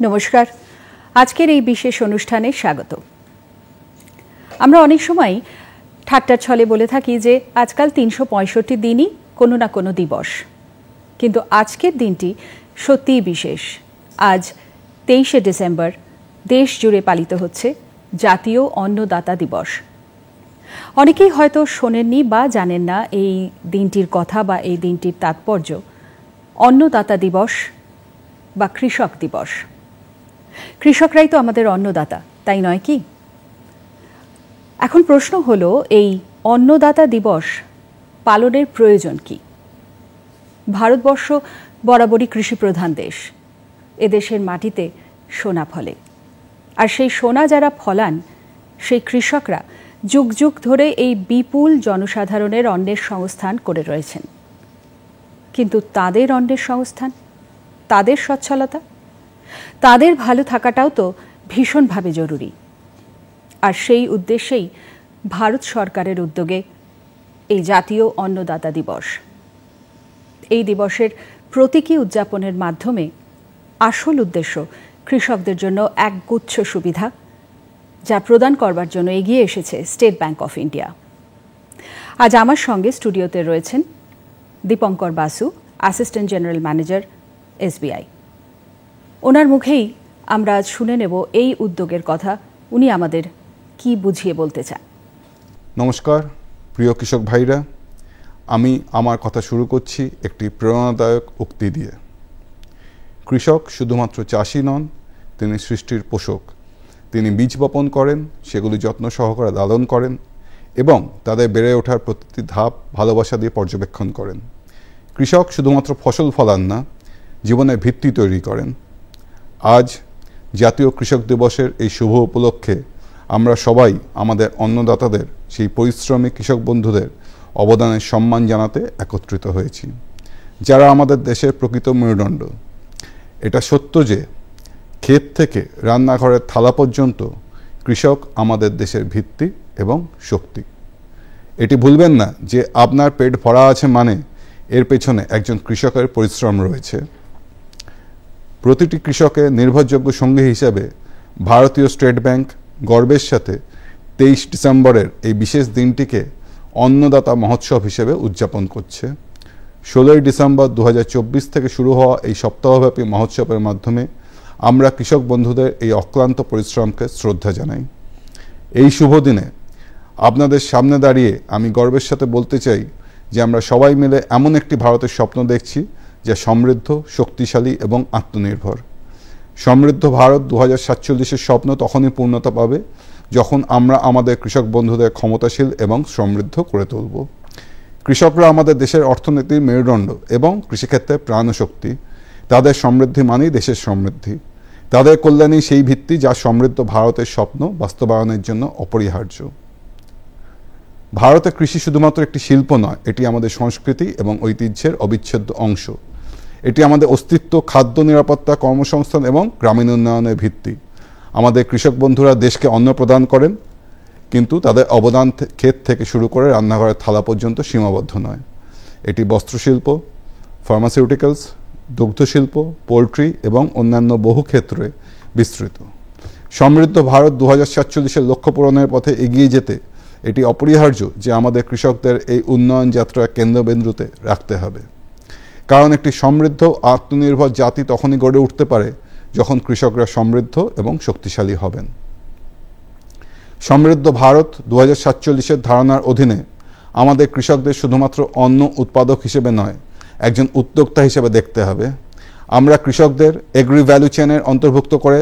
নমস্কার, আজকের এই বিশেষ অনুষ্ঠানে স্বাগত। আমরা অনেক সময় ঠাট্টার ছলে বলে থাকি যে আজকাল ৩৬৫ দিনই কোনো না কোনো দিবস, কিন্তু আজকের দিনটি সত্যিই বিশেষ। আজ ২৩শে ডিসেম্বর দেশ জুড়ে পালিত হচ্ছে জাতীয় অন্নদাতা দিবস। অনেকেই হয়তো শোনেননি বা জানেন না এই দিনটির কথা বা এই দিনটির তাৎপর্য। অন্নদাতা দিবস বা কৃষক দিবস, কৃষকরাই তো আমাদের অন্নদাতা, তাই নয় কি? এখন প্রশ্ন হলো, এই অন্নদাতা দিবস পালনের প্রয়োজন কি? ভারতবর্ষ বরাবরই কৃষিপ্রধান দেশ। এদেশের মাটিতে সোনা ফলে, আর সেই সোনা যারা ফলান সেই কৃষকরা যুগ যুগ ধরে এই বিপুল জনসাধারণের অন্নের সংস্থান করে রয়েছেন। কিন্তু তাদের অন্নের সংস্থান, তাদের সচ্ছলতা, তাদের ভালো থাকাটাও তো ভীষণভাবে জরুরি। আর সেই উদ্দেশ্যেই ভারত সরকারের উদ্যোগে এই জাতীয় অন্নদাতা দিবস। এই দিবসের প্রতীকী উদযাপনের মাধ্যমে আসল উদ্দেশ্য কৃষকদের জন্য এক গুচ্ছ সুবিধা যা প্রদান করবার জন্য এগিয়ে এসেছে স্টেট ব্যাংক অফ ইন্ডিয়া। আজ আমার সঙ্গে স্টুডিওতে রয়েছেন Dipankar Basu, assistant general manager, SBI। ওনার মুখেই আমরা আজ শুনে নেব এই উদ্যোগের কথা, উনি আমাদের কি বুঝিয়ে বলতে চান। নমস্কার প্রিয় কৃষক ভাইরা, আমি আমার কথা শুরু করছি একটি প্রেরণাদায়ক উক্তি দিয়ে। কৃষক শুধুমাত্র চাষি নন, তিনি সৃষ্টির পোষক। তিনি বীজ বপন করেন, সেগুলি যত্ন সহকারে লালন করেন এবং তাদের বেড়ে ওঠার প্রতিটি ধাপ ভালোবাসা দিয়ে পর্যবেক্ষণ করেন। কৃষক শুধুমাত্র ফসল ফলান না, জীবনের ভিত্তি তৈরি করেন। আজ জাতীয় কৃষক দিবসের এই শুভ উপলক্ষে আমরা সবাই আমাদের অন্নদাতাদের, সেই পরিশ্রমী কৃষক বন্ধুদের অবদানের সম্মান জানাতে একত্রিত হয়েছি, যারা আমাদের দেশের প্রকৃত মেরুদণ্ড। এটা সত্য যে ক্ষেত থেকে রান্নাঘরের থালা পর্যন্ত কৃষক আমাদের দেশের ভিত্তি এবং শক্তি। এটি ভুলবেন না যে আপনার পেট ভরা আছে মানে এর পেছনে একজন কৃষকের পরিশ্রম রয়েছে। প্রতিটি কৃষকের নির্ভরযোগ্য সঙ্গী হিসাবে ভারতীয় স্টেট ব্যাংক গর্বের সাথে ২৩ ডিসেম্বরের এই বিশেষ দিনটিকে অন্নদাতা মহোৎসব হিসেবে উদযাপন করছে। ১৬ই ডিসেম্বর ২০২৪ থেকে শুরু হওয়া এই সপ্তাহব্যাপী মহোৎসবের মাধ্যমে আমরা কৃষক বন্ধুদের এই অক্লান্ত পরিশ্রমকে শ্রদ্ধা জানাই। এই শুভ দিনে আপনাদের সামনে দাঁড়িয়ে আমি গর্বের সাথে বলতে চাই যে আমরা সবাই মিলে এমন একটি ভারতের স্বপ্ন দেখছি যা সমৃদ্ধ, শক্তিশালী এবং আত্মনির্ভর। সমৃদ্ধ ভারত ২০৪৭-এর স্বপ্ন তখনই পূর্ণতা পাবে যখন আমরা আমাদের কৃষক বন্ধুদের ক্ষমতাশীল এবং সমৃদ্ধ করে তুলব। কৃষকরা আমাদের দেশের অর্থনীতির মেরুদণ্ড এবং কৃষিক্ষেত্রের প্রাণশক্তি। তাদের সমৃদ্ধি মানেই দেশের সমৃদ্ধি। তাদের কল্যাণই সেই ভিত্তি যা সমৃদ্ধ ভারতের স্বপ্ন বাস্তবায়নের জন্য অপরিহার্য। ভারতে কৃষি শুধুমাত্র একটি শিল্প নয়, এটি আমাদের সংস্কৃতি এবং ঐতিহ্যের অবিচ্ছেদ্য অংশ। এটি আমাদের অস্তিত্ব, খাদ্য নিরাপত্তা, কর্মসংস্থান এবং গ্রামীণ উন্নয়নের ভিত্তি। আমাদের কৃষক বন্ধুরা দেশকে অন্ন প্রদান করেন, কিন্তু তাদের অবদান ক্ষেত থেকে শুরু করে রান্নাঘরের থালা পর্যন্ত সীমাবদ্ধ নয়। এটি বস্ত্রশিল্প, ফার্মাসিউটিক্যালস, দুগ্ধশিল্প, পোলট্রি এবং অন্যান্য বহু ক্ষেত্রে বিস্তৃত। সমৃদ্ধ ভারত ২০৪৭-এর লক্ষ্য পূরণের পথে এগিয়ে যেতে এটি অপরিহার্য যে আমাদের কৃষকদের এই উন্নয়ন যাত্রার কেন্দ্রবিন্দুতে রাখতে হবে। কারণ একটি সমৃদ্ধ আত্মনির্ভর জাতি তখনই গড়ে উঠতে পারে যখন কৃষকরা সমৃদ্ধ এবং শক্তিশালী হবেন। সমৃদ্ধ ভারত ২০৪৭-এর ধারণার অধীনে আমাদের কৃষকদের শুধুমাত্র অন্ন উৎপাদক হিসেবে নয়, একজন উদ্যোক্তা হিসেবে দেখতে হবে। আমরা কৃষকদের এগ্রি ভ্যালু চেনের অন্তর্ভুক্ত করে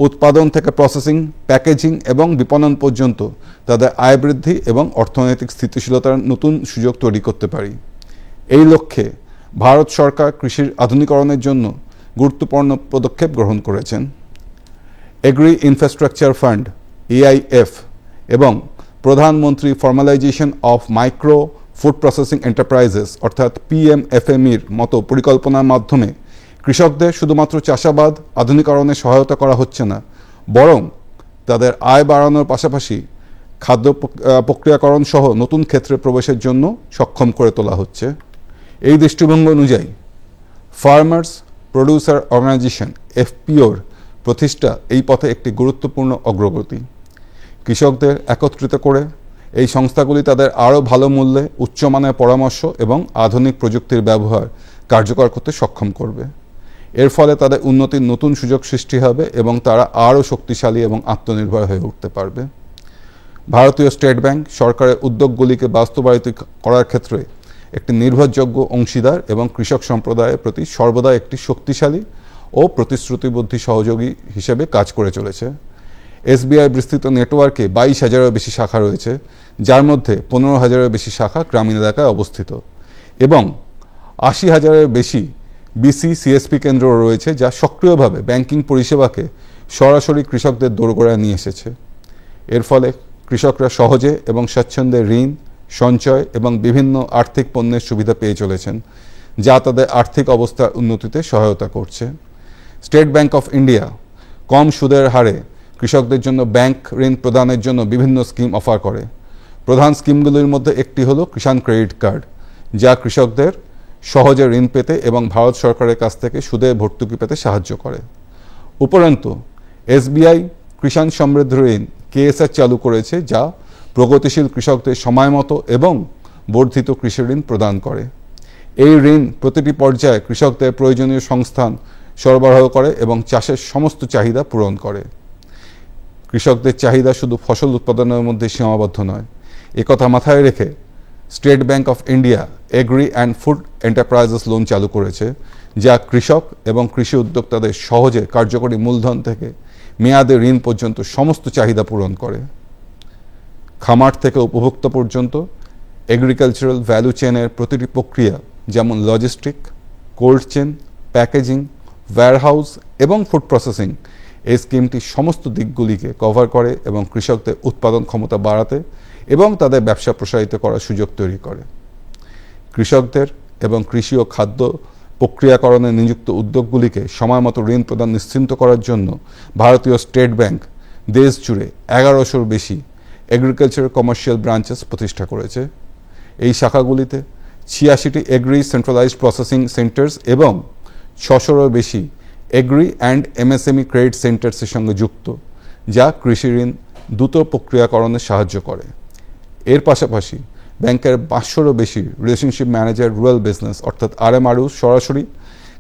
উৎপাদন থেকে প্রসেসিং, প্যাকেজিং এবং বিপণন পর্যন্ত তাদের আয় বৃদ্ধি এবং অর্থনৈতিক স্থিতিশীলতার নতুন সুযোগ তৈরি করতে পারি। এই লক্ষ্যে ভারত সরকার কৃষির আধুনিকরণের জন্য গুরুত্বপূর্ণ পদক্ষেপ গ্রহণ করেছেন। এগ্রি ইনফ্রাস্ট্রাকচার ফান্ড AIF এবং প্রধানমন্ত্রী formalisation of micro food processing enterprises অর্থাৎ PMFMEর মতো পরিকল্পনার মাধ্যমে কৃষকদের শুধুমাত্র চাষাবাদ আধুনিকরণে সহায়তা করা হচ্ছে না, বরং তাদের আয় বাড়ানোর পাশাপাশি খাদ্য প্রক্রিয়াকরণ সহ নতুন ক্ষেত্রে প্রবেশের জন্য সক্ষম করে তোলা হচ্ছে। এই দৃষ্টিভঙ্গি অনুযায়ী ফার্মার্স প্রডিউসার অর্গানাইজেশন FPOর প্রতিষ্ঠা এই পথে একটি গুরুত্বপূর্ণ অগ্রগতি। কৃষকদের একত্রিত করে এই সংস্থাগুলি তাদের আরও ভালো মূল্যে উচ্চমানের পরামর্শ এবং আধুনিক প্রযুক্তির ব্যবহার কার্যকর করতে সক্ষম করবে। এর ফলে তাদের উন্নতির নতুন সুযোগ সৃষ্টি হবে এবং তারা আরও শক্তিশালী এবং আত্মনির্ভর হয়ে উঠতে পারবে। ভারতীয় স্টেট ব্যাংক সরকারের উদ্যোগগুলিকে বাস্তবায়িত করার ক্ষেত্রে একটি নির্ভরযোগ্য অংশীদার এবং কৃষক সম্প্রদায়ের প্রতি সর্বদা একটি শক্তিশালী ও প্রতিশ্রুতিবদ্ধ সহযোগী হিসেবে কাজ করে চলেছে। এসবিআই বিস্তৃত নেটওয়ার্কে 22,000-এরও বেশি শাখা রয়েছে, যার মধ্যে 15,000-এরও বেশি শাখা গ্রামীণ এলাকায় অবস্থিত এবং 80,000-এর বেশি বিসি সিএসপি কেন্দ্র রয়েছে, যা সক্রিয়ভাবে ব্যাংকিং পরিষেবাকে সরাসরি কৃষকদের দোরগোড়ায় নিয়ে এসেছে। এর ফলে কৃষকরা সহজে এবং স্বাচ্ছন্দ্যে ঋণ, সঞ্চয় এবং বিভিন্ন আর্থিক পণ্যের সুবিধা পেয়ে চলেছেন, যা তাদের আর্থিক অবস্থার উন্নতিতে সহায়তা করছে। স্টেট ব্যাংক অফ ইন্ডিয়া কম সুদের হারে কৃষকদের জন্য ব্যাংক ঋণ প্রদানের জন্য বিভিন্ন স্কিম অফার করে। প্রধান স্কিমগুলির মধ্যে একটি হলো কিষাণ ক্রেডিট কার্ড, যা কৃষকদের সহজে ঋণ পেতে এবং ভারত সরকারের কাছ থেকে সুদে ভর্তুকি পেতে সাহায্য করে। উপরন্তু এসবিআই কিষাণ সমৃদ্ধি ঋণ কেএসআর চালু করেছে, যা প্রগতিশীল কৃষকদের সময়মতো এবং বর্ধিত কৃষি ঋণ প্রদান করে। এই ঋণ প্রতিটি পর্যায়ে কৃষকদের প্রয়োজনীয় সংস্থান সরবরাহ করে এবং চাষের সমস্ত চাহিদা পূরণ করে। কৃষকদের চাহিদা শুধু ফসল উৎপাদনের মধ্যে সীমাবদ্ধ নয়। একথা মাথায় রেখে state bank of India agri and food enterprises loan চালু করেছে, যা কৃষক এবং কৃষি উদ্যোক্তাদের সহজে কার্যকরী মূলধন থেকে মেয়াদে ঋণ পর্যন্ত সমস্ত চাহিদা পূরণ করে। খামার থেকে উপভোক্তা পর্যন্ত এগ্রিকালচারাল ভ্যালু চেনের প্রতিটি প্রক্রিয়া, যেমন logistic, cold chain, packaging, warehouse এবং ফুড প্রসেসিং, এই স্কিমটি সমস্ত দিকগুলিকে কভার করে এবং কৃষকদের উৎপাদন ক্ষমতা বাড়াতে এবং তাদের ব্যবসা প্রসারিত করার সুযোগ তৈরি করে। কৃষকদের এবং কৃষি ও খাদ্য প্রক্রিয়াকরণে নিযুক্ত উদ্যোগগুলিকে সময়মতো ঋণ প্রদান নিশ্চিত করার জন্য ভারতীয় স্টেট ব্যাংক দেশ জুড়ে 1100-র বেশি এগ্রিকালচার কমার্শিয়াল ব্রাঞ্চেস প্রতিষ্ঠা করেছে। এই শাখাগুলিতে 86টি এগ্রি সেন্ট্রালাইজড প্রসেসিং সেন্টার্স এবং 600-রও বেশি এগ্রি অ্যান্ড এমএসএমই ক্রেডিট সেন্টার্সের সঙ্গে যুক্ত, যা কৃষি ঋণ দ্রুত প্রক্রিয়াকরণে সাহায্য করে। এর পাশাপাশি ব্যাংকের 500-রও বেশি রিলেশনশিপ ম্যানেজার রুরাল বিজনেস অর্থাৎ আরএমআরইউ সরাসরি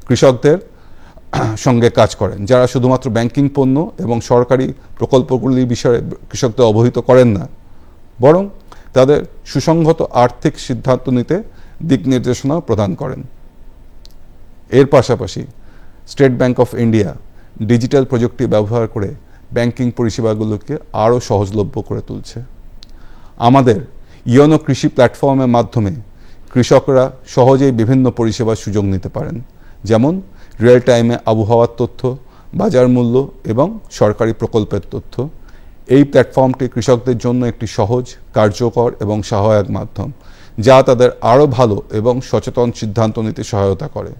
কৃষকদের সঙ্গে কাজ করেন, যারা শুধুমাত্র ব্যাংকিং পণ্য এবং সরকারি প্রকল্পগুলির বিষয়ে কৃষকদের অবহিত করেন না, বরং তাদের সুসংহত আর্থিক সিদ্ধান্ত নিতে দিক নির্দেশনা প্রদান করেন। এর পাশাপাশি state bank of India digital প্রযুক্তি ব্যবহার করে ব্যাংকিং পরিষেবাগুলোকে আরও সহজলভ্য করে তুলছে। আমাদের ইয়োনো কৃষি প্ল্যাটফর্মের মাধ্যমে কৃষকরা সহজেই বিভিন্ন পরিষেবার সুযোগ নিতে পারেন, যেমন রিয়েল টাইমে আবহাওয়ার তথ্য, বাজার মূল্য এবং সরকারি প্রকল্পের তথ্য। এই প্ল্যাটফর্মটি কৃষকদের জন্য একটি সহজ, কার্যকর এবং সহায়ক মাধ্যম, যা তাদের আরও ভালো এবং সচেতন সিদ্ধান্ত নিতে সহায়তা করে।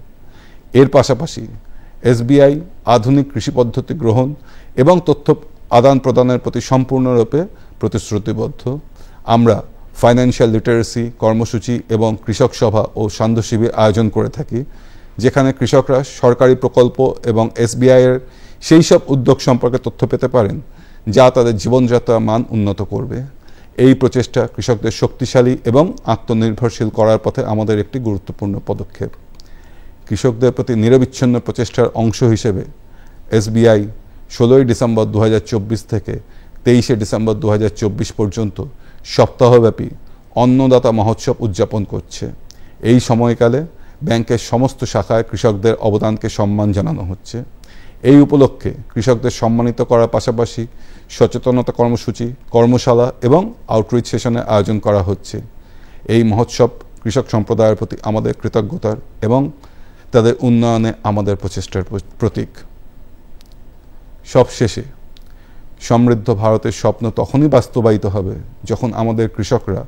এর পাশাপাশি এসবিআই আধুনিক কৃষি পদ্ধতি গ্রহণ এবং তথ্য আদান প্রদানের প্রতি সম্পূর্ণরূপে প্রতিশ্রুতিবদ্ধ। আমরা ফাইন্যান্সিয়াল লিটারেসি কর্মসূচি এবং কৃষক সভা ও সান্ধ্য শিবির আয়োজন করে থাকি, যেখানে কৃষকরা সরকারি প্রকল্প এবং এসবিআইয়ের সেই সব উদ্যোগ সম্পর্কে তথ্য পেতে পারেন, যা তাদের জীবনযাত্রার মান উন্নত করবে। এই প্রচেষ্টা কৃষকদের শক্তিশালী এবং আত্মনির্ভরশীল করার পথে আমাদের একটি গুরুত্বপূর্ণ পদক্ষেপ। কৃষকদের প্রতি নিরবিচ্ছিন্ন প্রচেষ্টার অংশ হিসেবে এসবিআই 16ই ডিসেম্বর 2024 থেকে 23শে ডিসেম্বর 2024 পর্যন্ত সপ্তাহব্যাপী অন্নদাতা মহোৎসব উদযাপন করছে। এই সময়কালে ব্যাংকের সমস্ত শাখায় কৃষকদের অবদানকে সম্মান জানানো হচ্ছে। এই উপলক্ষে কৃষকদের সম্মানিত করার পাশাপাশি সচেতনতা কর্মসূচি, কর্মশালা এবং আউটরিচ সেশনের আয়োজন করা হচ্ছে। এই মহোৎসব কৃষক সম্প্রদায়ের প্রতি আমাদের কৃতজ্ঞতার এবং তাদের উন্নয়নে আমাদের প্রচেষ্টার প্রতীক। সবশেষে সমৃদ্ধ ভারতের স্বপ্ন তখনই বাস্তবায়িত হবে যখন আমাদের কৃষকরা,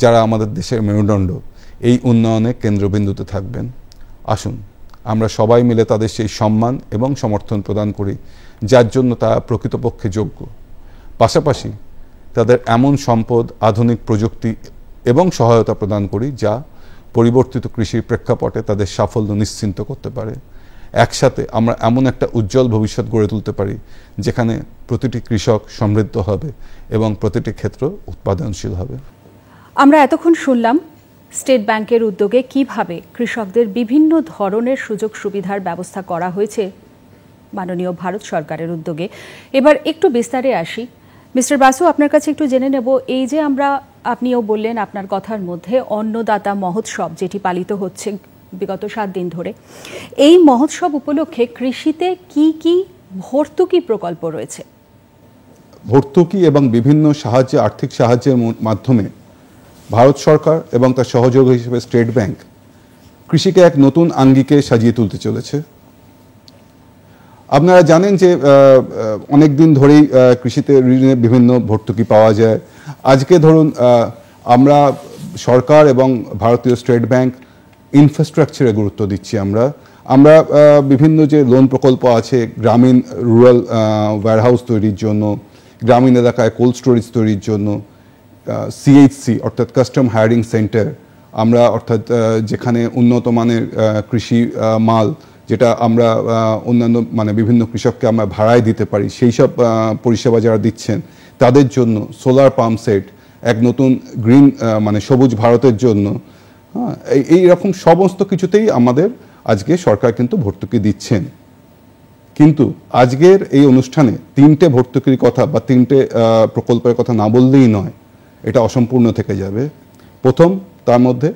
যারা আমাদের দেশের মেরুদণ্ড, এই উন্নয়নে কেন্দ্রবিন্দুতে থাকবেন। আসুন আমরা সবাই মিলে তাদের সেই সম্মান এবং সমর্থন প্রদান করি যার জন্য তারা প্রকৃতপক্ষে যোগ্য। পাশাপাশি তাদের এমন সম্পদ, আধুনিক প্রযুক্তি এবং সহায়তা প্রদান করি যা পরিবর্তিত কৃষির প্রেক্ষাপটে তাদের সাফল্য নিশ্চিন্ত করতে পারে। একসাথে আমরা এমন একটা উজ্জ্বল ভবিষ্যৎ গড়ে তুলতে পারি যেখানে প্রতিটি কৃষক সমৃদ্ধ হবে এবং প্রতিটি ক্ষেত্র উৎপাদনশীল হবে। আমরা এতক্ষণ শুনলাম স্টেট ব্যাংকের উদ্যোগে কিভাবে কৃষকদের বিভিন্ন ধরনের সুযোগ সুবিধার ব্যবস্থা করা হয়েছে মাননীয় ভারত সরকারের উদ্যোগে। এবার একটু বিস্তারে আসি। মিস্টার বাসু, আপনার কাছে একটু জেনে নেব, এই যে আপনিও বললেন আপনার কথার মধ্যে অন্নদাতা মহোৎসব যেটি পালিত হচ্ছে বিগত 7 দিন ধরে, এই মহোৎসব উপলক্ষে কৃষিতে কি কি ভর্তুকি প্রকল্প রয়েছে? ভর্তুকি এবং বিভিন্ন আর্থিক সাহায্যের মাধ্যমে ভারত সরকার এবং তার সহযোগী হিসেবে স্টেট ব্যাংক কৃষিকে এক নতুন আঙ্গিকে সাজিয়ে তুলতে চলেছে। আপনারা জানেন যে অনেক দিন ধরেই কৃষিতে ঋণের বিভিন্ন ভর্তুকি পাওয়া যায়। আজকে ধরুন আমরা সরকার এবং ভারতীয় স্টেট ব্যাংক ইনফ্রাস্ট্রাকচারে গুরুত্ব দিচ্ছি। আমরা বিভিন্ন যে লোন প্রকল্প আছে, গ্রামীণ রুরাল ওয়্যারহাউস তৈরির জন্য, গ্রামীণ এলাকায় কোল্ড স্টোরেজ তৈরির জন্য, সিএইচসি অর্থাৎ কাস্টম হায়ারিং সেন্টার, আমরা অর্থাৎ যেখানে উন্নত মানের কৃষি মাল যেটা আমরা অন্যান্য বিভিন্ন কৃষককে আমরা ভাড়ায় দিতে পারি, সেই সব পরিষেবা যারা দিচ্ছেন তাদের জন্য, সোলার পাম্প সেট, এক নতুন গ্রিন সবুজ ভারতের জন্য, এই রকম সমস্ত কিছুতেই আমাদের আজকে সরকার কিন্তু ভর্তুকি দিচ্ছেন। কিন্তু আজকের এই অনুষ্ঠানে 3টে ভর্তুকির কথা বা 3টে প্রকল্পের কথা না বললেই নয়, এটা অসম্পূর্ণ থেকে যাবে। প্রথম তার মধ্যে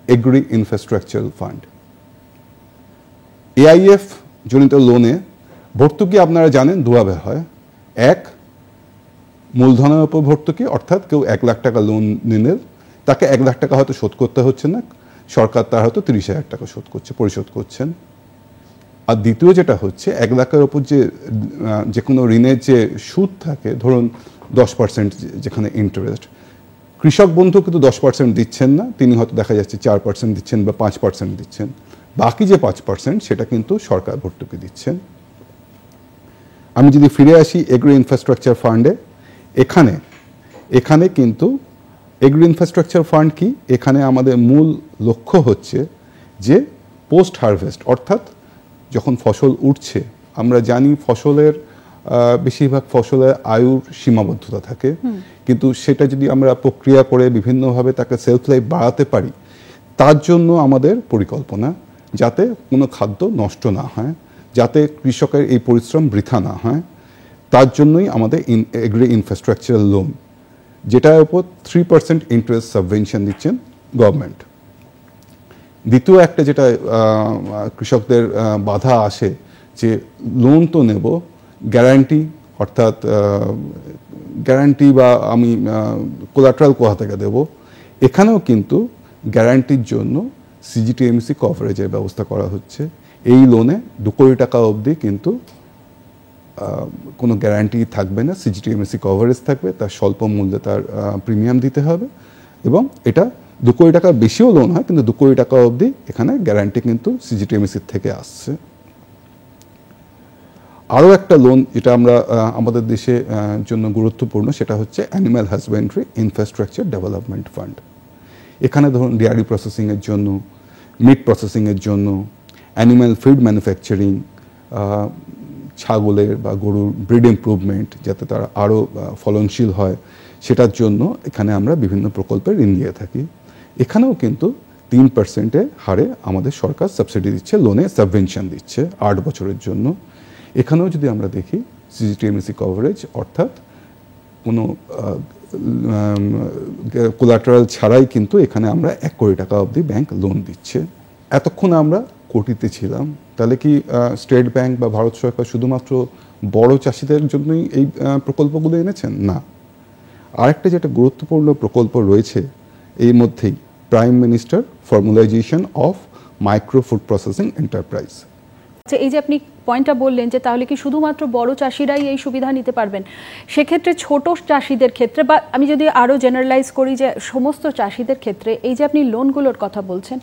এগ্রি ইনফ্রাস্ট্রাকচারাল ফান্ড, এআইএফ জনিত লোনে ভর্তুকি আপনারা জানেন দুভাবে হয়। এক, মূলধনের উপর ভর্তুকি, অর্থাৎ কেউ 1 লাখ টাকা লোন নিলে তাকে 1 লাখ টাকা হয়তো শোধ করতে হচ্ছে না, সরকার তার হয়তো 30,000 টাকা পরিশোধ করছেন। আর দ্বিতীয় যেটা হচ্ছে 1 লাখের ওপর যে কোনো ঋণের যে সুদ থাকে, ধরুন 10% যেখানে ইন্টারেস্ট, কৃষক বন্ধু কিন্তু 10% দিচ্ছেন না, তিনি হয়তো দেখা যাচ্ছে 4% দিচ্ছেন বা 5% দিচ্ছেন, বাকি যে 5% সেটা কিন্তু সরকার ভর্তুকি দিচ্ছেন। আমি যদি ফিরে আসি এগ্রি ইনফ্রাস্ট্রাকচার ফান্ডে, এখানে কিন্তু এগ্রি ইনফ্রাস্ট্রাকচার ফান্ড কি, এখানে আমাদের মূল লক্ষ্য হচ্ছে যে পোস্ট হারভেস্ট, অর্থাৎ যখন ফসল উঠছে, আমরা জানি ফসলের বেশিরভাগ ফসলের আয়ুর সীমাবদ্ধতা থাকে, কিন্তু সেটা যদি আমরা প্রক্রিয়া করে বিভিন্নভাবে তাকে সেলফ লাইফ বাড়াতে পারি, তার জন্য আমাদের পরিকল্পনা, যাতে কোনো খাদ্য নষ্ট না হয়, যাতে কৃষকের এই পরিশ্রম বৃথা না হয়, তার জন্যই আমাদের এগ্রি ইনফ্রাস্ট্রাকচারাল লোন, যেটার উপর 3% ইন্টারেস্ট সাবভেনশন দিচ্ছেন গভর্নমেন্ট। দ্বিতীয় একটা যেটা কৃষকদের বাধা আসে যে লোন তো নেব, গ্যারান্টি, অর্থাৎ গ্যারান্টি বা আমি কোলাটারাল কোথা থেকে দেব, এখানেও কিন্তু গ্যারান্টির জন্য সিজিটিএমসি কভারেজের ব্যবস্থা করা হচ্ছে। এই লোনে 2 কোটি টাকা অবধি কিন্তু কোনো গ্যারান্টি থাকবে না, সিজিটিএমসি কভারেজ থাকবে, তার স্বল্প মূল্যে তার প্রিমিয়াম দিতে হবে, এবং এটা 2 কোটি টাকার বেশিও লোন হয়, কিন্তু 2 কোটি টাকা অবধি এখানে গ্যারান্টি কিন্তু সিজিটিএমসির থেকে আসছে। আরও একটা লোন যেটা আমাদের দেশে জন্য গুরুত্বপূর্ণ, সেটা হচ্ছে animal husbandry infrastructure development fund. এখানে ধরুন ডেয়ারি প্রসেসিংয়ের জন্য, মিট প্রসেসিংয়ের জন্য, অ্যানিম্যাল ফিড ম্যানুফ্যাকচারিং, ছাগলের বা গরুর ব্রিড ইমপ্রুভমেন্ট, যাতে তারা আরও ফলনশীল হয়, সেটার জন্য এখানে আমরা বিভিন্ন প্রকল্পে ঋণ দিয়ে থাকি। এখানেও কিন্তু 3% হারে আমাদের সরকার সাবসিডি দিচ্ছে, লোনে সাবভেনশন দিচ্ছে 8 বছরের জন্য। এখানেও যদি আমরা দেখি সিজিটিএমসি কভারেজ, অর্থাৎ কোনো কোলাটারাল ছাড়াই কিন্তু এখানে আমরা 1 কোটি টাকা অবধি ব্যাংক লোন দিচ্ছে। এতক্ষণ আমরা কোটিতে ছিলাম, তাহলে কি স্টেট ব্যাংক বা ভারত সরকার শুধুমাত্র বড় চাষিদের জন্যই এই প্রকল্পগুলো এনেছেন? না, আরেকটা যেটা গুরুত্বপূর্ণ প্রকল্প রয়েছে এই মধ্যেই, prime minister formalisation of micro food processing enterprise. এই যে আপনি পয়েন্টটা বললেন যে তাহলে কি শুধুমাত্র বড় চাষিরাই এই সুবিধা নিতে পারবেন, সেক্ষেত্রে ছোট চাষিদের ক্ষেত্রে, বা আমি যদি আরও জেনারেলাইজ করি যে সমস্ত চাষিদের ক্ষেত্রে, এই যে আপনি লোনগুলোর কথা বলছেন,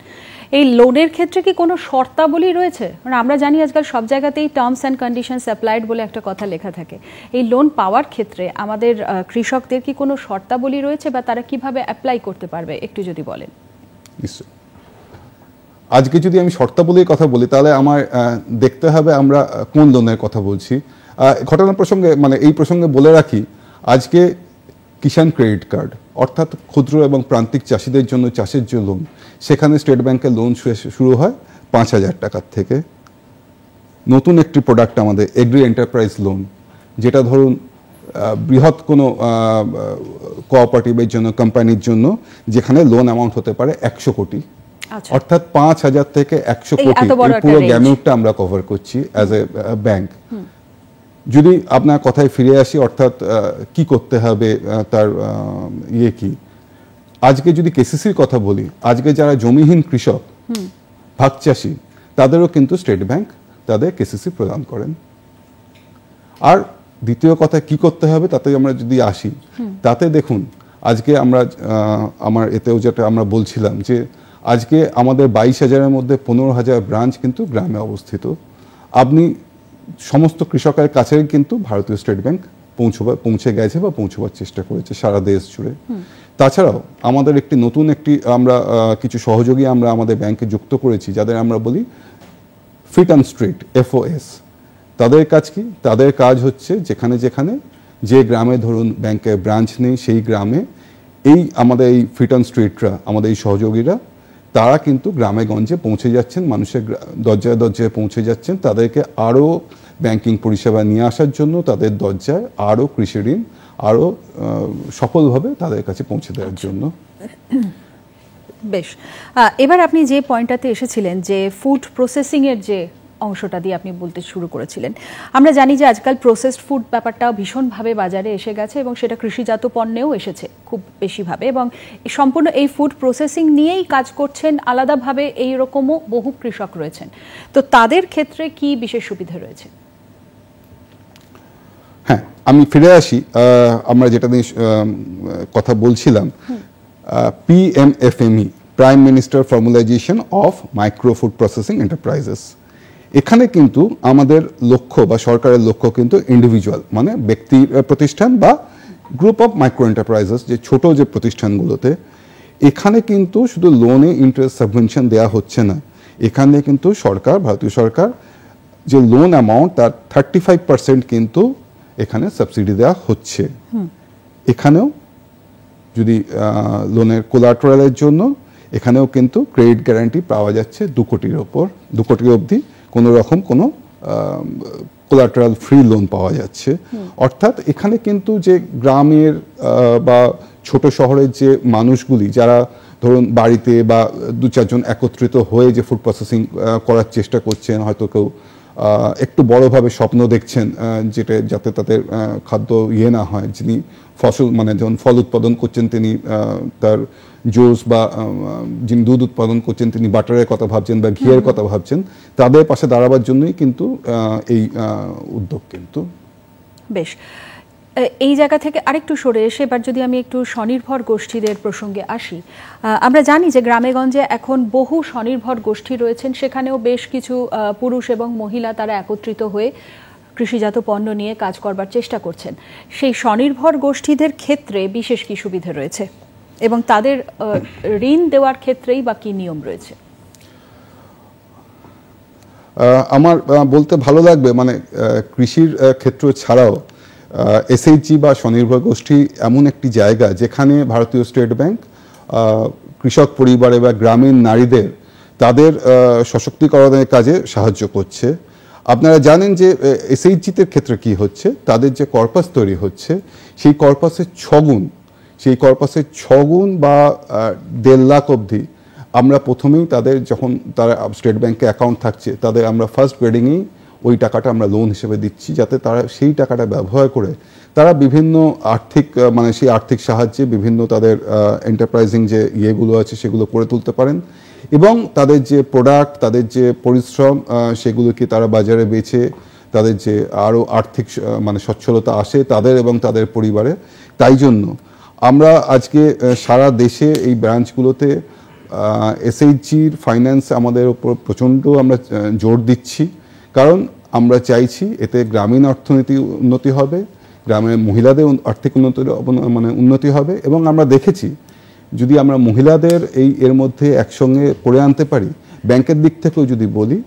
এই লোনের ক্ষেত্রে কি কোনো শর্তাবলী রয়েছে? কারণ আমরা জানি আজকাল সব জায়গাতেই টার্মস অ্যান্ড কন্ডিশনস অ্যাপ্লাইড বলে একটা কথা লেখা থাকে। এই লোন পাওয়ার ক্ষেত্রে আমাদের কৃষকদের কি কোনো শর্তাবলী রয়েছে, বা তারা কিভাবে অ্যাপ্লাই করতে পারবে, একটু যদি বলেন। নিশ্চয়। আজকে যদি আমি শর্তাবলীর কথা বলি তাহলে আমার দেখতে হবে আমরা কোন লোনের কথা বলছি। ঘটনা প্রসঙ্গে মানে এই প্রসঙ্গে বলে রাখি, আজকে কিষাণ ক্রেডিট কার্ড অর্থাৎ ক্ষুদ্র এবং প্রান্তিক চাষিদের জন্য চাষের যে লোন, সেখানে স্টেট ব্যাংকের লোন শুরু হয় 5,000 টাকার থেকে। নতুন একটি প্রোডাক্ট আমাদের এগ্রি এন্টারপ্রাইজ লোন, যেটা ধরুন বৃহৎ কোনো কোঅপারেটিভের জন্য, কোম্পানির জন্য, যেখানে লোন অ্যামাউন্ট হতে পারে 100 কোটি, অর্থাৎ 5,000 থেকে 100 কোটি পুরো গ্যামিউটটা আমরা কভার করছি অ্যাজ এ ব্যাংক। যদি আপনার কথায় ফিরে আসি, অর্থাৎ কি করতে হবে, তার কি, আজকে যদি কেসিসির কথা বলি, আজকে যারা জমিহীন কৃষক, ভাগ চাষি, তাদেরও কিন্তু স্টেট ব্যাংক তাদের কেসিসি প্রদান করেন। আর দ্বিতীয় কথা কি করতে হবে তাতে আমরা যদি আসি, তাতে দেখুন আজকে আমরা আমার এতেও যেটা আমরা বলছিলাম যে আজকে আমাদের 22,000-এর মধ্যে 15,000 ব্রাঞ্চ কিন্তু গ্রামে অবস্থিত। আপনি সমস্ত কৃষকের কাছেই কিন্তু ভারতীয় স্টেট ব্যাংক পৌঁছে গেছে বা পৌঁছবার চেষ্টা করেছে সারা দেশ জুড়ে। তাছাড়াও আমাদের নতুন আমরা কিছু সহযোগী আমরা আমাদের ব্যাংকে যুক্ত করেছি, যাদের আমরা বলি ফিট অন স্ট্রিট, FOS। তাদের কাজ কি? তাদের কাজ হচ্ছে যেখানে যেখানে যে গ্রামে ধরুন ব্যাংকের ব্রাঞ্চ নেই, সেই গ্রামে আমাদের এই ফিট অন স্ট্রিটরা, আমাদের এই সহযোগীরা, তারা কিন্তু গ্রামে গঞ্জে পৌঁছে যাচ্ছেন, মানুষের দরজায় দরজায় পৌঁছে যাচ্ছেন, তাদেরকে আরও ব্যাংকিং পরিষেবা নিয়ে আসার জন্য, তাদের দরজায় আরও কৃষি ঋণ আরও সফলভাবে তাদের কাছে পৌঁছে দেওয়ার জন্য। বেশ, এবার আপনি যে পয়েন্টটাতে এসেছিলেন যে ফুড প্রসেসিংয়ের যে অংশটা দিয়ে আপনি বলতে শুরু করেছিলেন, আমরা জানি যে আজকাল প্রসেসড ফুড ব্যাপারটাও ভীষণভাবে বাজারে এসে গেছে এবং সেটা কৃষিজাত পণ্যেও এসেছে খুব বেশিভাবে, এবং সম্পূর্ণ এই ফুড প্রসেসিং নিয়েই কাজ করছেন আলাদাভাবে এই রকমও বহু কৃষক রয়েছেন। তো তাদের ক্ষেত্রে কি বিশেষ সুবিধা রয়েছে? হ্যাঁ, আমি ফিরে আসি আমরা যেটা নিয়ে কথা বলছিলাম, PMFME, prime minister formalisation of micro food processing enterprises. এখানে কিন্তু আমাদের লক্ষ্য বা সরকারের লক্ষ্য কিন্তু ইন্ডিভিজুয়াল, মানে ব্যক্তি প্রতিষ্ঠান বা গ্রুপ অফ মাইক্রো এন্টারপ্রাইজেস, যে ছোট যে প্রতিষ্ঠানগুলোতে, এখানে কিন্তু শুধু লোনে ইন্টারেস্ট সাবভেনশন দেওয়া হচ্ছে না, এখানে কিন্তু ভারতীয় সরকার যে লোন অ্যামাউন্ট তার 35% কিন্তু এখানে সাবসিডি দেওয়া হচ্ছে। এখানেও যদি লোনের কোলাটারালের জন্য এখানেও কিন্তু ক্রেডিট গ্যারান্টি পাওয়া যাচ্ছে 2 কোটির ওপর, 2 কোটি অবধি কোনো রকম কোনো কোলাটারাল ফ্রি লোন পাওয়া যাচ্ছে। অর্থাৎ এখানে কিন্তু যে গ্রামের বা ছোট শহরের যে মানুষগুলি, যারা ধরুন বাড়িতে বা 2-4 জন একত্রিত হয়ে যে ফুড প্রসেসিং করার চেষ্টা করছেন, হয়তো কেউ একটু বড়ভাবে স্বপ্ন দেখছেন যাতে তাদের খাদ্য না হয়, যিনি যেমন ফল উৎপাদন করছেন তিনি তার জুস, বা যিনি দুধ উৎপাদন করছেন তিনি বাটারের কথা ভাবছেন বা ঘিয়ের কথা ভাবছেন, তাদের পাশে দাঁড়াবার জন্যই কিন্তু এই উদ্যোগ। কিন্তু বেশ, এই জায়গা থেকে আরেকটু সরে এসে এবার যদি আমি একটু স্বনির্ভর গোষ্ঠীদের প্রসঙ্গে আসি, আমরা জানি যে গ্রামেগঞ্জে এখন বহু স্বনির্ভর গোষ্ঠী রয়েছেন, সেখানেও বেশ কিছু পুরুষ এবং মহিলা তারা একত্রিত হয়ে কৃষিজাত পণ্য নিয়ে কাজ করবার চেষ্টা করছেন। সেই স্বনির্ভর গোষ্ঠীদের ক্ষেত্রে বিশেষ কি সুবিধা রয়েছে এবং তাদের ঋণ দেওয়ার ক্ষেত্রেই বা কি নিয়ম রয়েছে? আমার বলতে ভালো লাগবে, মানে কৃষির ক্ষেত্র ছাড়াও SHG বা স্বনির্ভর গোষ্ঠী এমন একটি জায়গা যেখানে ভারতীয় স্টেট ব্যাংক কৃষক পরিবারে বা গ্রামীণ নারীদের তাদের সশক্তিকরণের কাজে সাহায্য করছে। আপনারা জানেন যে SHG-তে ক্ষেত্রে কি হচ্ছে, তাদের যে কর্পাস তৈরি হচ্ছে সেই কর্পাসের 6 গুণ বা 1.5 লাখ অবধি আমরা প্রথমেই তাদের, যখন তারা স্টেট ব্যাংকে অ্যাকাউন্ট থাকছে, তাদের আমরা ফার্স্ট গ্রেডিংয়েই ওই টাকাটা আমরা লোন হিসেবে দিচ্ছি, যাতে তারা সেই টাকাটা ব্যবহার করে তারা বিভিন্ন সেই আর্থিক সাহায্যে বিভিন্ন তাদের এন্টারপ্রাইজিং যে ইয়েগুলো আছে সেগুলো করে তুলতে পারেন, এবং তাদের যে প্রোডাক্ট, তাদের যে পরিশ্রম, সেগুলোকে তারা বাজারে বেচে তাদের যে আরও আর্থিক সচ্ছলতা আসে তাদের এবং তাদের পরিবারে। তাই জন্য আমরা আজকে সারা দেশে এই ব্রাঞ্চগুলোতে SHG-র ফাইন্যান্স আমাদের উপর প্রচণ্ড আমরা জোর দিচ্ছি, কারণ আমরা চাইছি এতে গ্রামীণ অর্থনীতি উন্নতি হবে, গ্রামের মহিলাদের আর্থিক উন্নতি হবে, এবং আমরা দেখেছি যদি আমরা মহিলাদের এর মধ্যে একসঙ্গে করে আনতে পারি, ব্যাংকের দিক থেকেও যদি বলি,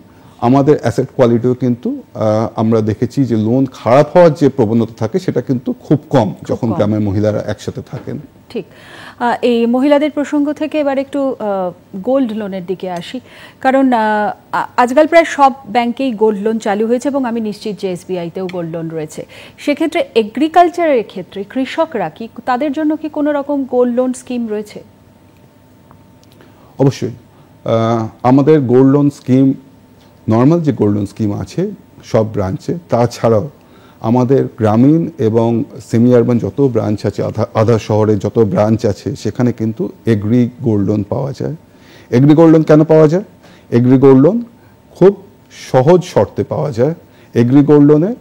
আমাদের অ্যাসেট কোয়ালিটিও কিন্তু আমরা দেখেছি যে লোন খারাপ হওয়ার যে প্রবণতা থাকে সেটা কিন্তু খুব কম যখন গ্রামের মহিলারা একসাথে থাকেন। ঠিক। এই মহিলাদের প্রসঙ্গ থেকে এবার একটু গোল্ড লোনের দিকে আসি, কারণ আজকাল প্রায় সব ব্যাংকেই গোল্ড লোন চালু হয়েছে এবং আমি নিশ্চিত যে SBI-তেও গোল্ড লোন রয়েছে। সেক্ষেত্রে এগ্রিকালচারের ক্ষেত্রে কৃষকরা কি, তাদের জন্য কি কোনো রকম গোল্ড লোন স্কিম রয়েছে? অবশ্যই আমাদের গোল্ড লোন স্কিম, নর্মাল যে গোল্ড লোন স্কিম আছে সব ব্রাঞ্চে, তাছাড়াও আমাদের গ্রামীণ এবং সেমি আরবান যত ব্রাঞ্চ আছে, আধা শহরে যত ব্রাঞ্চ আছে, সেখানে কিন্তু এগ্রি গোল্ড লোন পাওয়া যায়। এগ্রি গোল্ড লোন কেন পাওয়া যায়? এগ্রি গোল্ড লোন খুব সহজ শর্তে পাওয়া যায়। এগ্রি গোল্ড লোনে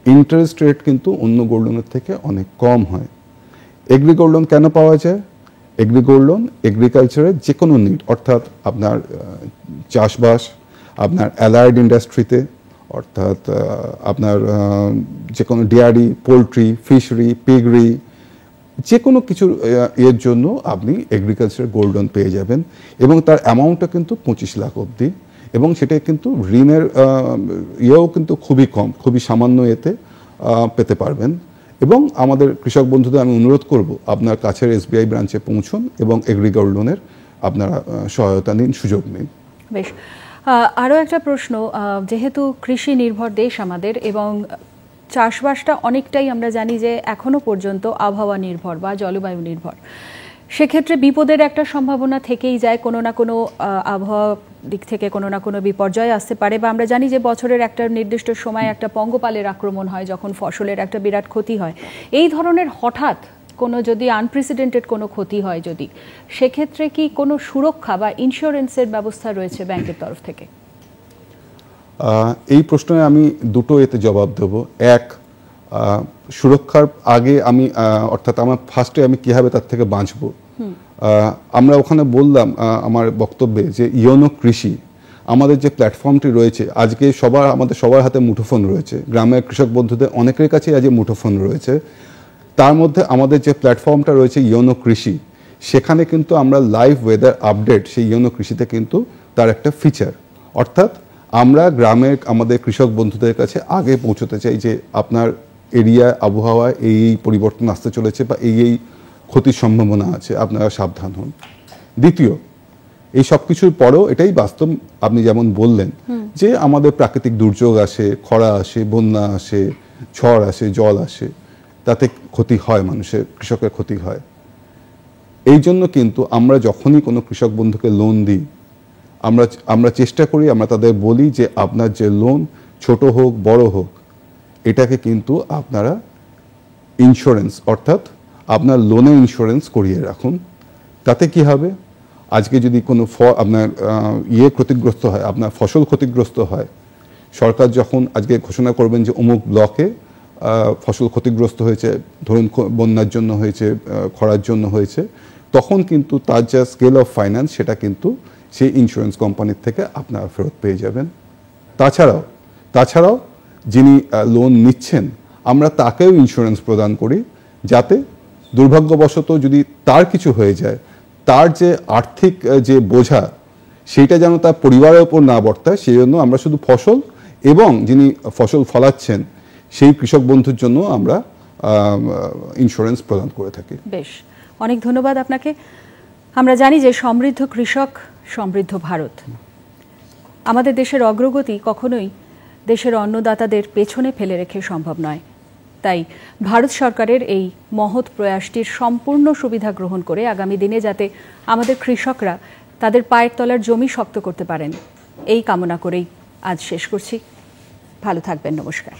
ইন্টারেস্ট রেট কিন্তু অন্য গোল্ড লোনের থেকে অনেক কম হয়। এগ্রি গোল্ড লোন কেন পাওয়া যায়? এগ্রি গোল্ড লোন এগ্রিকালচারের যে কোনো নিড, অর্থাৎ আপনার চাষবাস, আপনার অ্যালাইড ইন্ডাস্ট্রিতে, অর্থাৎ আপনার যে কোনো ডেয়ারি, পোলট্রি, ফিশারি, পিগরি, যে কোনো কিছুর এর জন্য আপনি এগ্রিকালচার গোল্ড লোন পেয়ে যাবেন এবং তার অ্যামাউন্টটা কিন্তু 25 লাখ অবধি, এবং সেটা কিন্তু ঋণের ইয়েও কিন্তু খুবই কম, খুবই সামান্য এতে পেতে পারবেন। এবং আমাদের কৃষক বন্ধুদের আমি অনুরোধ করব, আপনার কাছের SBI ব্রাঞ্চে পৌঁছুন এবং এগ্রি গোল্ড লোনের আপনারা সহায়তা নিন, সুযোগ নিন। বেশ। আরও একটা প্রশ্ন, যেহেতু কৃষি নির্ভর দেশ আমাদের এবং চাষবাসটা অনেকটাই আমরা জানি যে এখনো পর্যন্ত আবহাওয়া নির্ভর বা জলবায়ু নির্ভর, সেক্ষেত্রে বিপদের একটা সম্ভাবনা থেকেই যায়। কোনো না কোনো আবহাওয়া দিক থেকে কোনো না কোনো বিপর্যয় আসতে পারে, বা আমরা জানি যে বছরের একটা নির্দিষ্ট সময় একটা পঙ্গপালের আক্রমণ হয় যখন ফসলের একটা বিরাট ক্ষতি হয়। এই ধরনের হঠাৎ কোনো যদি আনপ্রেসিডেন্টেড কোনো ক্ষতি হয়, যদি সেক্ষেত্রে কি কোনো সুরক্ষা বা ইন্স্যুরেন্সের ব্যবস্থা রয়েছে ব্যাংকের তরফ থেকে? এই প্রশ্নে আমি দুটো এতে জবাব দেব। এক, সুরক্ষার আগে আমি অর্থাৎ আমার ফার্স্টে আমি কীভাবে তার থেকে বাঁচবো, আমরা ওখানে বললাম আমার বক্তব্যে যে ইয়োনো কৃষি, আমাদের যে প্ল্যাটফর্মটি রয়েছে আজকে আমাদের সবার হাতে মুঠোফোন রয়েছে, গ্রামের কৃষক বন্ধুদের অনেকের কাছেই আজ মুঠোফোন রয়েছে। তার মধ্যে আমাদের যে প্ল্যাটফর্মটা রয়েছে ইয়োনো কৃষি, সেখানে কিন্তু আমরা লাইভ ওয়েদার আপডেট, সেই ইয়োনো কৃষিতে কিন্তু তার একটা ফিচার, অর্থাৎ আমরা গ্রামের আমাদের কৃষক বন্ধুদের কাছে আগে পৌঁছতে চাই যে আপনার এরিয়ায় আবহাওয়ায় এই পরিবর্তন আসতে চলেছে বা এই ক্ষতির সম্ভাবনা আছে, আপনারা সাবধান হন। দ্বিতীয়, এই সব কিছুর পরেও এটাই বাস্তব, আপনি যেমন বললেন যে আমাদের প্রাকৃতিক দুর্যোগ আসে, খরা আসে, বন্যা আসে, ঝড় আসে, জল আসে, তাতে ক্ষতি হয়, মানুষের, কৃষকের ক্ষতি হয়। এই জন্য কিন্তু আমরা যখনই কোনো কৃষক বন্ধুকে লোন দিই, আমরা চেষ্টা করি, আমরা তাদের বলি যে আপনার যে লোন ছোট হোক বড় হোক, এটাকে কিন্তু আপনারা ইন্স্যুরেন্স, অর্থাৎ আপনার লোনের ইন্স্যুরেন্স করিয়ে রাখুন। তাতে কি হবে, আজকে যদি কোনো আপনার ক্ষতিগ্রস্ত হয়, আপনার ফসল ক্ষতিগ্রস্ত হয়, সরকার যখন আজকে ঘোষণা করবেন যে অমুক ব্লকে ফসল ক্ষতিগ্রস্ত হয়েছে, ধরুন বন্যার জন্য হয়েছে, খরার জন্য হয়েছে, তখন কিন্তু তার যা স্কেল অফ ফাইন্যান্স সেটা কিন্তু সেই ইন্স্যুরেন্স কোম্পানির থেকে আপনারা ফেরত পেয়ে যাবেন। তাছাড়াও যিনি লোন নিচ্ছেন, আমরা তাকেও ইন্স্যুরেন্স প্রদান করি, যাতে দুর্ভাগ্যবশত যদি তার কিছু হয়ে যায়, তার যে আর্থিক যে বোঝা, সেইটা যেন তার পরিবারের ওপর না বর্তায়, সেই জন্য আমরা শুধু ফসল এবং যিনি ফসল ফলাচ্ছেন সেই কৃষক বন্ধুর জন্য আমরা ইন্স্যুরেন্স প্রদান করে থাকি। বেশ, অনেক ধন্যবাদ আপনাকে। আমরা জানি যে সমৃদ্ধ কৃষক সমৃদ্ধ ভারত। আমাদের দেশের অগ্রগতি কখনোই দেশের অন্নদাতাদের পেছনে ফেলে রেখে সম্ভব নয়। তাই ভারত সরকারের এই মহৎ প্রয়াসটির সম্পূর্ণ সুবিধা গ্রহণ করে আগামী দিনে যাতে আমাদের কৃষকরা তাদের পায়ের তলার জমি শক্ত করতে পারেন, এই কামনা করেই আজ শেষ করছি। ভালো থাকবেন, নমস্কার।